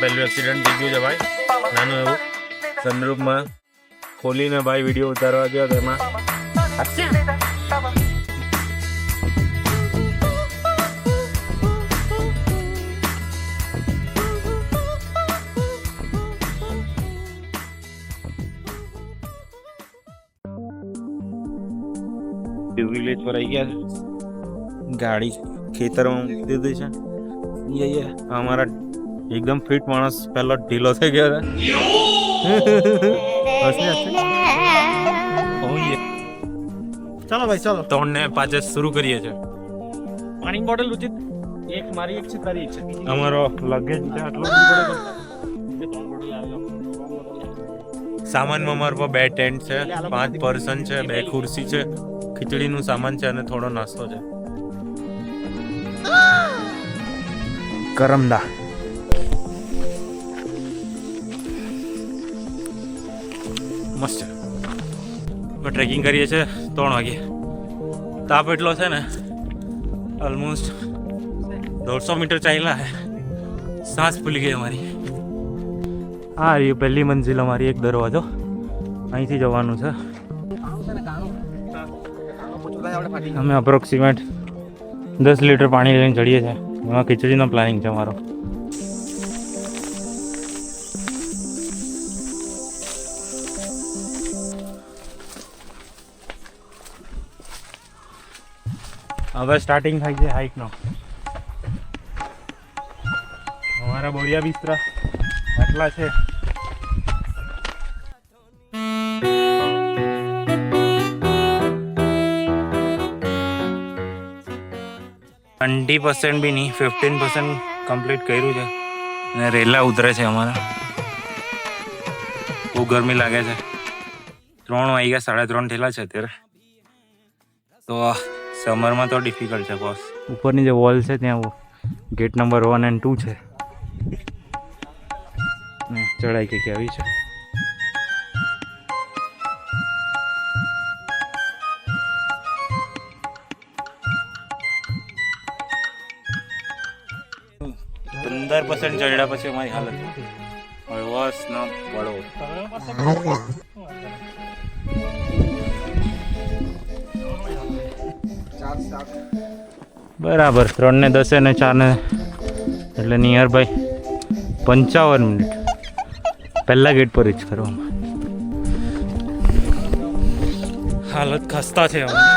પહેલું એક્સિડન્ટ થઈ ગયું છે ભાઈ, નાનું એવું સનરૂફમાં ખોલીને ભાઈ વિડીયો ઉતારવા ગયો તો એમાં વિલેજ પર આવી ગયા છે, ગાડી ખેતરમાં મૂકી દીધી છે। ये हमारा एकदम फिट मानस पहला ढीलो થઈ ગયો છે। ચાલો ભાઈ ચાલો તોડને પાછે શરૂ કરીએ છે। પાણી બોટલ ઉચિત એક મારી એક છે તારી એક છે, અમારો લગેજ છે આટલો સામાનમાં અમારા પર 2 ટેન્ટ છે, 5 પર્સન છે, 2 ખુરશી છે, ખીચડીનું સામાન છે અને થોડો નાસ્તો છે। કરમદા મસ્ત છે। ટ્રેકિંગ કરીએ છીએ 3 વાગે, તાપ એટલો છે ને ઓલમોસ્ટ 150 મીટર ચાલ્યા હે, सांस फूली गई हमारी। हाँ ये पहली मंजिल हमारी, एक दरवाજો અહીંથી જવાનું છે। અમે અપ્રોક્સિમેટ 10 લીટર પાણી લઈને ચડીએ છીએ, એમાં ખીચડીનો પ્લાનિંગ છે અમારો। હવે સ્ટાર્ટિંગ થાય છે હાઇકનો। અમારા બોરિયા બિસ્તરા આટલા છે। 20% બી નહીં, 15% કમ્પ્લીટ કર્યું છે અને રેલા ઉતરે છે અમારા। બહુ ગરમી લાગે છે। 3 વાગ્યા 3:30 થયેલા છે અત્યારે, તો સમરમાં તો ડિફિકલ્ટ છે બોસ। ઉપરની જે વોલ છે ત્યાં ગેટ નંબર 1 અને 2 છે ને ચડાઈ કંઈક આવી છે। % ચડ્યા પછી અમારી હાલત હળવાશ ના પડો। બરાબર 3 ને 10 ને 4 ને એટલે નિયર બાય 55 મિનિટ પહેલા ગેટ પર રીચ કરવામાં। હાલત ખસ્તા છે અમારી।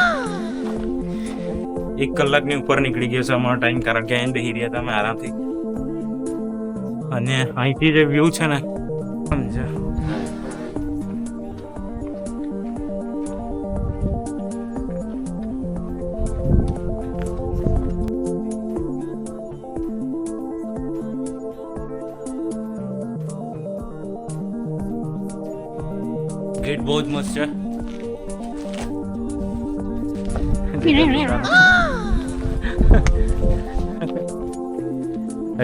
1 કલાકની ઉપર નીકળી ગયો છે અમારો ટાઈમ, કારણ કે અહીં બેસી રહ્યા હતા અમે આરામથી, અને અહીંથી જે વ્યૂ છે ને સમજે गेट बहुत मस्त है।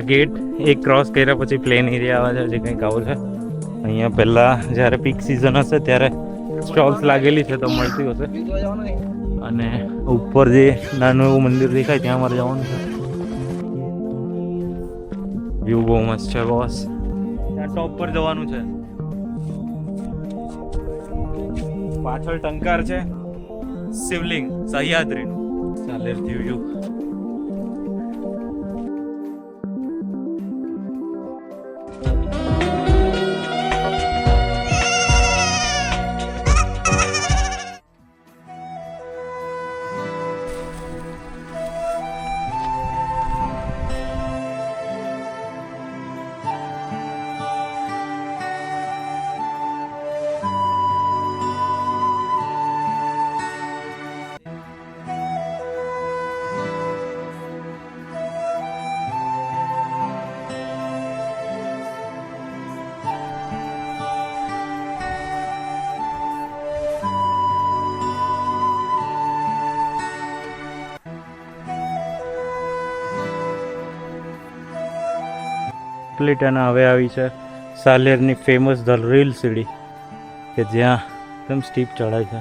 गेट एक क्रॉस કર્યા પછી પ્લેન એરિયા આવે છે, જે કંઈક આવું છે। અહીંયા પહેલાં જ્યારે પીક સિઝન હશે ત્યારે સ્ટોલ્સ લાગેલી છે તો મળતી હશે, અને ઉપર જે નાનું એવું મંદિર દેખાય ત્યાં અમારે જવાનું છે। વ્યૂ બહુ મસ્ત છે બોસ, ત્યાં ટોપ પર જવાનું છે। પાછળ ટંકાર છે શિવલિંગ સહ્યાદ્રીનું, સાલેરથી વ્યૂ। કમ્પ્લીટ અને હવે આવી છે સાલેરની ફેમસ ધ રીલ સીડી, કે જ્યાં એકદમ સ્ટીપ ચડાય છે।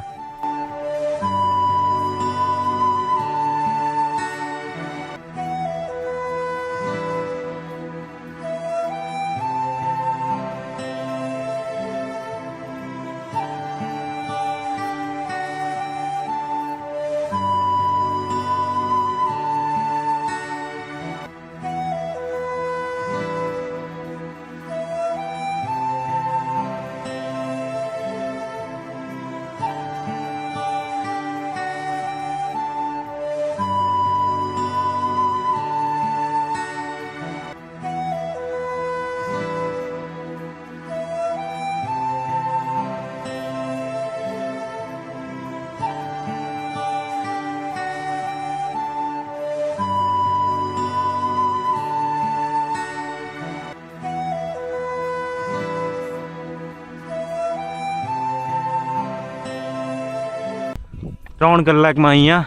3 કલાકમાં અહીંયા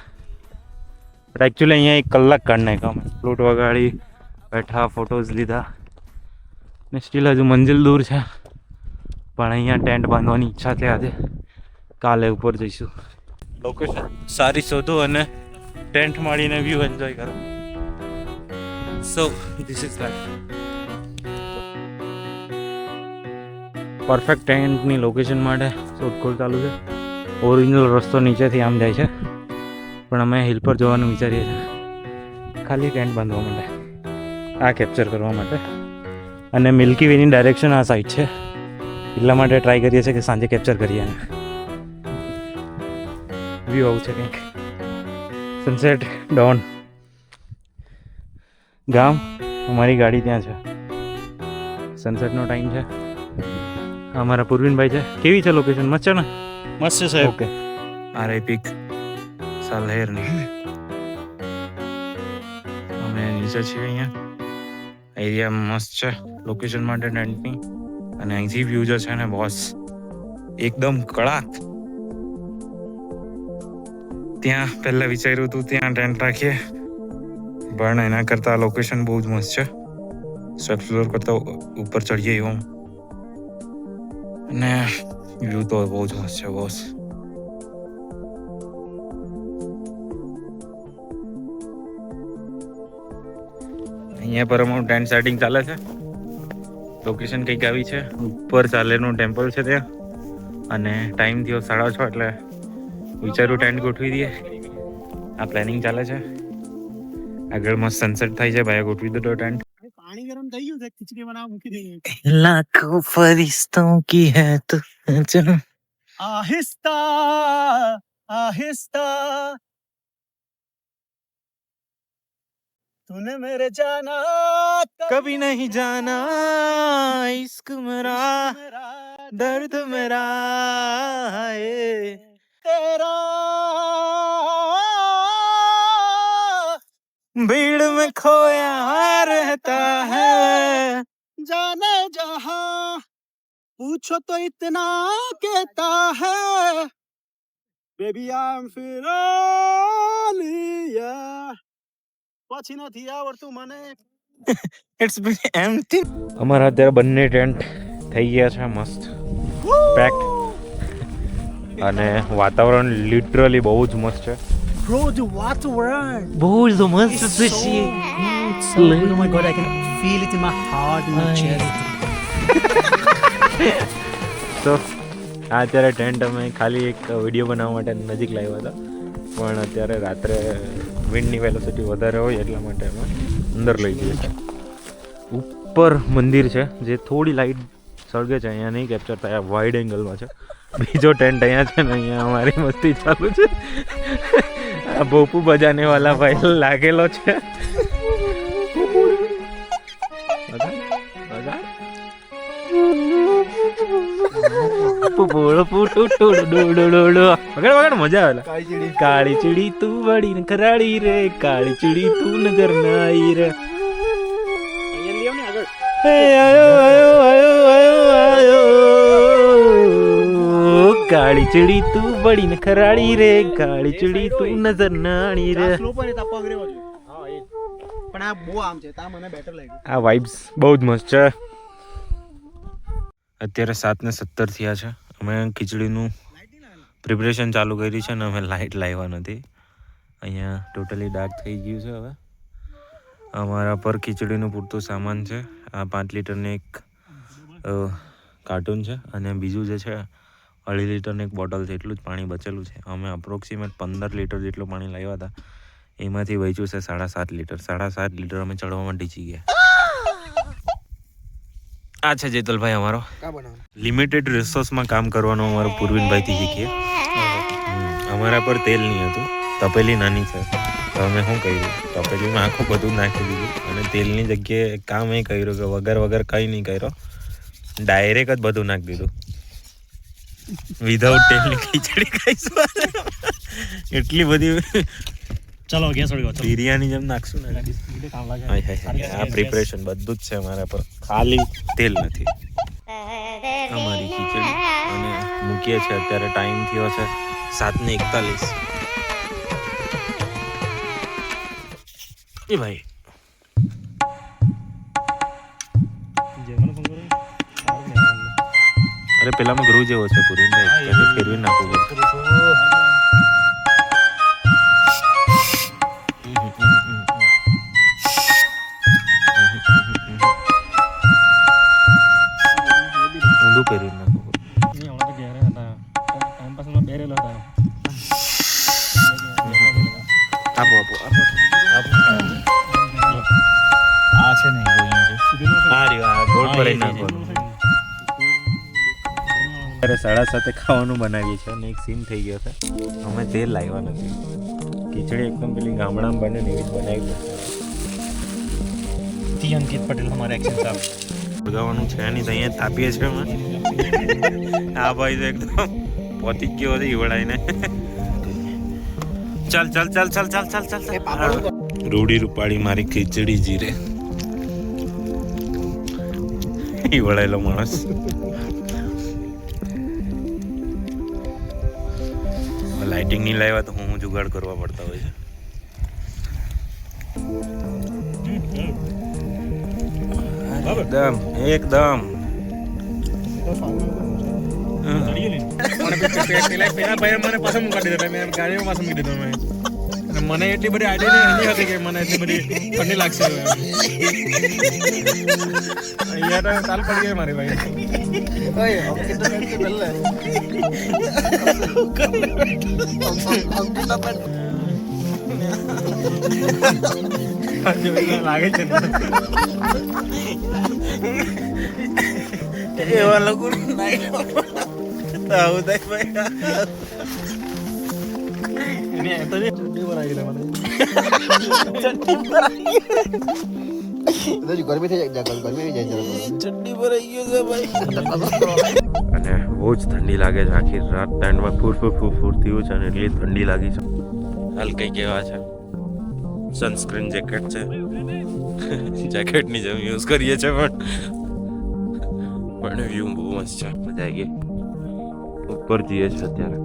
એકચ્યુઅલી અહીંયા 1 કલાક કાઢી નાખ્યો અમે. ફ્લૂટ વગાડી, બેઠા, ફોટોઝ લીધા ને સ્ટીલ હજુ મંજિલ દૂર છે, પણ અહીંયા ટેન્ટ બાંધવાની ઈચ્છા છે આજે. કાલે ઉપર જઈશું. લોકેશન સારી શોધો અને ટેન્ટ મારીને વ્યૂ એન્જોય કરો. So this is life. Perfect ટેન્ટની લોકેશન માટે શોધખોળ ચાલુ છે. ઓરિજિનલ રસ્તો નીચેથી આમ જાય છે, પણ અમે હિલ પર જવાનું વિચારીએ છીએ ખાલી ટેન્ટ બાંધવા માટે, આ કેપ્ચર કરવા માટે. અને મિલ્કી વેની ડાયરેક્શન આ સાઈડ છે, એટલા માટે ટ્રાય કરીએ છીએ કે સાંજે કેપ્ચર કરીએ. અને વ્યૂ આવું છે કંઈક. સનસેટ, ડોન, ગામ, અમારી ગાડી ત્યાં છે. સનસેટનો ટાઈમ છે. અમારા પૂર્વિનભાઈ છે. કેવી છે લોકેશન? મસ્ત છે ને? મસ્ત છે સાહેબ. ઓકે. આર પીક સાલહેરની અમે નીચે છીએ. અહીંયા એરિયા મસ્ત છે લોકેશન માટે ટેન્ટની. અને અહીંથી વ્યૂ જે છે ને બોસ એકદમ કડાક. ત્યાં પહેલાં વિચાર્યું હતું ત્યાં ટેન્ટ રાખીએ, પણ એના કરતાં લોકેશન બહુ જ મસ્ત છે. એક્સપ્લોર કરતાં ઉપર ચડીએ એવું. અને વ્યૂ તો બહુ જ મસ્ત છે બોસ. અહીંયા પર અમારું ટેન્ટ સેટિંગ ચાલે છે. લોકેશન કંઈક આવી છે. ઉપર ચાલેનું ટેમ્પલ છે ત્યાં. અને ટાઈમ થયો 6:30, એટલે વિચાર્યું ટેન્ટ ગોઠવી દઈએ. આ પ્લાનિંગ ચાલે છે. આગળ મસ્ત સનસેટ થાય છે. ભાઈ ગોઠવી દો ટેન્ટ. પાણી ગરમ થઈ ગયું છે, ખીચડી બનાવ મૂકી દઈએ. લાખો ફરિશ્તોं की है तू આહિસ્તા આહિસ્તા तूने मेरे जाना कभी नहीं जाना इश्क मेरा दर्द मेरा है तेरा भीड़ में खोया रहता है जाने जहां पूछो तो इतना कहता है बेबी आई एम फिरोलिया પછી નથી આવડતું મને. It's been empty. અમારા અત્યારે બંને ટેન્ટ થઈ ગયા છે મસ્ત પેક્ડ. અને વાતાવરણ લિટરલી બહુ જ મસ્ત છે. Bro, the વાતાવરણ બહુ જ મસ્ત છે. Oh my god, I can feel it in my heart, in my chest. તો આ અત્યારે ટેન્ટ અમે ખાલી એક વિડીયો બનાવવા માટે નજીક લાવ્યા હતા, પણ અત્યારે રાત્રે વિન્ડની વેલોસિટી વધારે હોય એટલા માટે અમે અંદર લઈ જઈએ છીએ. ઉપર મંદિર છે જે થોડી લાઇટ સળગે છે, અહીંયા નહીં કેપ્ચર થાય, વાઇડ એંગલમાં છે. બીજો ટેન્ટ અહીંયા છે ને, અહીંયા અમારી મસ્તી ચાલુ છે. આ ભોપુ બજાને વાલા ભાઈ લાગેલો છે. મજા આવે. કાળી ચીડી તું બળી ને કરાડી રે, કાળી ચીડી તું નજર ના આવી રે. કાળી ચીડી તું બળી ને ખરાડી રે, કાળી ચીડી તું નજર ના આવી રે. પણ આ બહુ આમ છે, તા મને બેટર લાગ્યું. આ વાઇબ્સ બહુ જ મસ્ત છે. અત્યારે 7:17 થયા છે. અમે ખીચડીનું પ્રિપરેશન ચાલુ કરી છે ને અમે લાઇટ લાવ્યા નથી. અહીંયા ટોટલી ડાર્ક થઈ ગયું છે. હવે અમારા પર ખીચડીનું પૂરતું સામાન છે. આ 5 લીટરનું એક કાર્ટૂન છે અને બીજું જે છે 2.5 લીટરનું એક બોટલ છે. એટલું જ પાણી બચેલું છે. અમે અપ્રોક્સિમેટ 15 લીટર જેટલું પાણી લાવ્યા હતા, એમાંથી વચ્યું છે 7.5 લીટર. 7.5 લીટર અમે ચડવામાં ઢીચી ગયા. આ છે જેતલભાઈ અમારો. લિમિટેડ રિસોર્સમાં કામ કરવાનું અમારો પૂર્વિનભાઈથી શીખીએ. અમારા પર તેલ નહીં હતું, તપેલી નાની છે, તો અમે શું કર્યું, તપેલીમાં આખું બધું નાખી દીધું. અને તેલની જગ્યાએ કામ એ કર્યું કે વગર કંઈ નહીં કર્યો, ડાયરેક્ટ જ બધું નાખી દીધું. વિધાઉટ તેલની ખીચડી ખાઈશું. એટલી બધી ચલો ગેસ ઓળી ગયો. બિરયાની જેમ નાખશું ને. આ પ્રિપરેશન બધું જ છે મારા પર, ખાલી તેલ નથી. અમારી ખીચડી અને મૂકી મૂકીએ છીએ. અત્યારે ટાઈમ થયો છે 7:41. એ ભાઈ અરે પેલામાં ગૃહ જેવો છે પૂરી ત્યાંથી ફેરવી નાખવું પડે. ઊંધું ફેરવી નાખવું આપો આપો આપો આ છે ને હા રી આ ગોળ ભરાઈ નાખવાનું. અરે 7:30 ખાવાનું બનાવીએ છીએ અને એક સીન થઈ ગયો છે. અમે તેલ લાવ્યા નથી. ખીચડી એકદમ પેલી ગામડામાં બને ને એવી જ બનાવી તી અંકિત પટેલ हमारे एक्शन साहब લગાવવાનું છે નહીં તો અહીંયા તાપીએ છીએ અમે. આ ભાઈ તો એકદમ પોતી જ ગયો હતો ઈવડાઈને. ચાલ ચાલ ચાલ ચાલ ચાલ ચાલ ચાલ રૂડી રૂપાળી મારી ખીચડી જીરે ઈવડાયેલો માણસ. લાઇટિંગ નહીં લાવ્યા તો હું જુગાડ કરવા પડતા હોય છે. એકદમ એકદમ પેલા ભાઈ મને પાછો મૂકી દીધો. મેં ગાડીમાં પાછો મૂકી દીધો. મને એટલી બધી આઈડિયા નહીં હતી કે મને એટલી બધી ઠંડી લાગશે. અહીંયા તો તાલ પડી ગઈ મારી ભાઈ. લાગે છે એવા લોકો આવું થાય ભાઈ. ગરમી થઈ જાય ગરમી આવી જાય ચડ્ડી ભરાઈ ગયો છે ભાઈ. અને બહુ જ ઠંડી લાગે છે. આખી રાત ટાઈમમાં ફૂર થયું છે અને એટલી ઠંડી લાગી છે. હાલ કઈ કેવા છે સનસ્ક્રીન જેકેટ છે. જેકેટની જેમ યુઝ કરીએ છીએ પણ વ્યૂ બહુ મસ્ત છે. મજા આવી ગઈ. ઉપર જઈએ છીએ અત્યારે.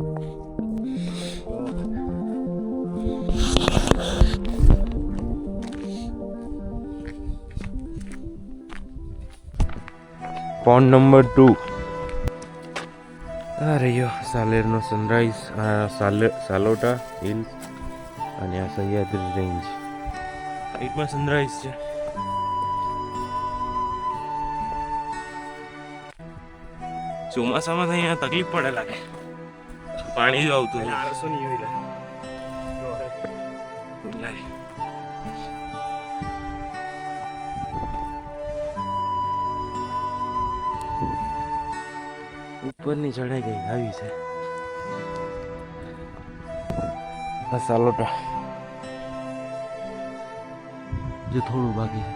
પોઈન્ટ નંબર 2 આ રહ્યો સાલેરનો સનરાઈઝ. આ સાલોટા હિલ્સ અને આ સહ્યાદ્રી રેન્જ. સાઈડમાં સનરાઈઝ છે. ચોમાસામાં તો અહીંયા તકલીફ પડે લાગે. પાણી જો આવતું ઉપરની ચડાઈ ગઈ આવી છે. આ સાલોટા જો થોડું બાકી છે.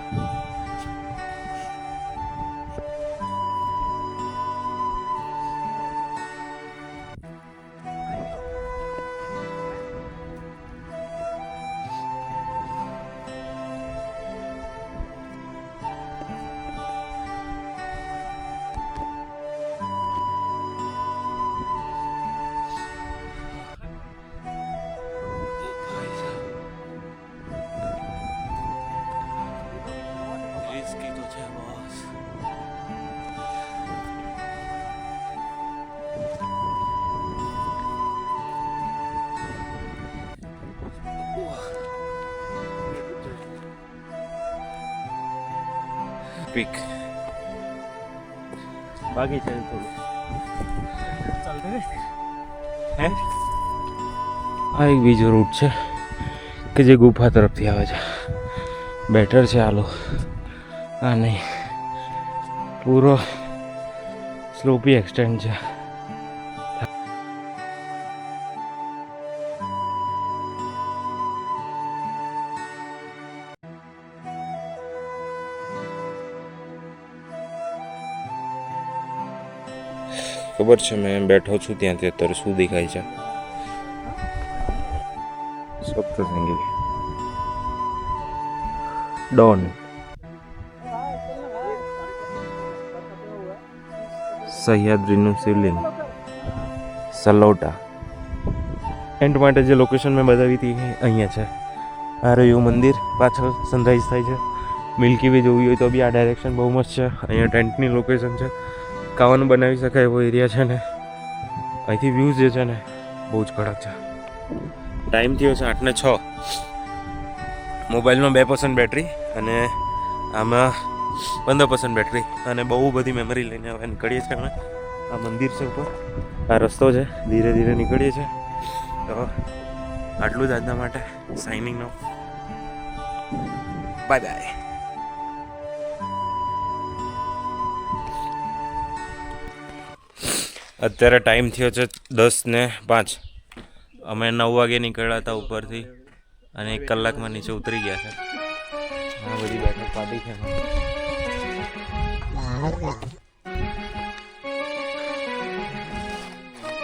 રિસ્કી તો છે બોસ. પીક બાકી છે થોડું હે. આ એક બીજો રૂટ છે કે જે ગુફા તરફથી આવે છે. બેટર છે આલો. આ નહીં પૂરો સ્લોપી એક્સટેન્ડ છે. ખબર છે મેં બેઠો છું ત્યાંથી અત્યારે શું દેખાય છે. સપ્તશૃંગી ડોન સહ્યાદ્રીનું શિવલિંગ સલોટા. એન્ટ માટે જે લોકેશન મેં બતાવી હતી એ અહીંયા છે. આ રહ્યું મંદિર, પાછળ સનરાઈઝ થાય છે. મિલ્કી વે જોવી હોય તો બી આ ડાયરેક્શન બહુ મસ્ત છે. અહીંયા ટેન્ટની લોકેશન છે, ખાવાનું બનાવી શકાય એવો એરિયા છે ને અહીંથી વ્યૂઝ જે છે ને બહુ જ કડક છે. ટાઈમ થયો છે 8:06. મોબાઈલમાં 2% બેટરી અને આમાં 15% બેટરી અને બહુ બધી મેમરી લઈને હવે નીકળીએ છીએ અમે. આ મંદિર છે ઉપર, આ રસ્તો છે, ધીરે ધીરે નીકળીએ છીએ. તો આટલું જ આજના માટે. સાઇનિંગ નો બાય બાય. અત્યારે ટાઈમ થયો છે 10:05. અમે 9 વાગે નીકળ્યા હતા ઉપરથી અને 1 કલાકમાં નીચે ઉતરી ગયા છે. આ બધી બેઠક પાર્ટી છે.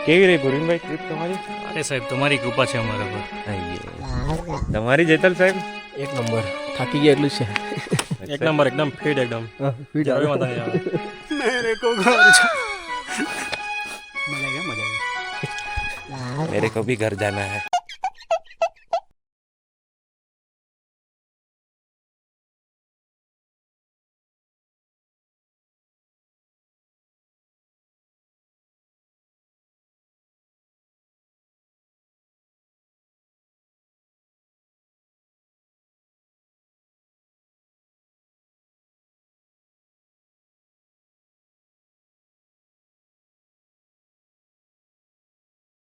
કેવી રહી પુરીનભાઈ ટ્રીપ તમારી? અરે સાહેબ તમારી કૃપા છે અમારા પર. તમારી જેતલ સાહેબ? એક નંબર થાકી ગયા એટલું છે એક નંબર એકદમ ફિટ એકદમ જાવે માતા નહીં આવે. मेरे को घर जा मजा आएगा. मेरे को भी घर जाना है.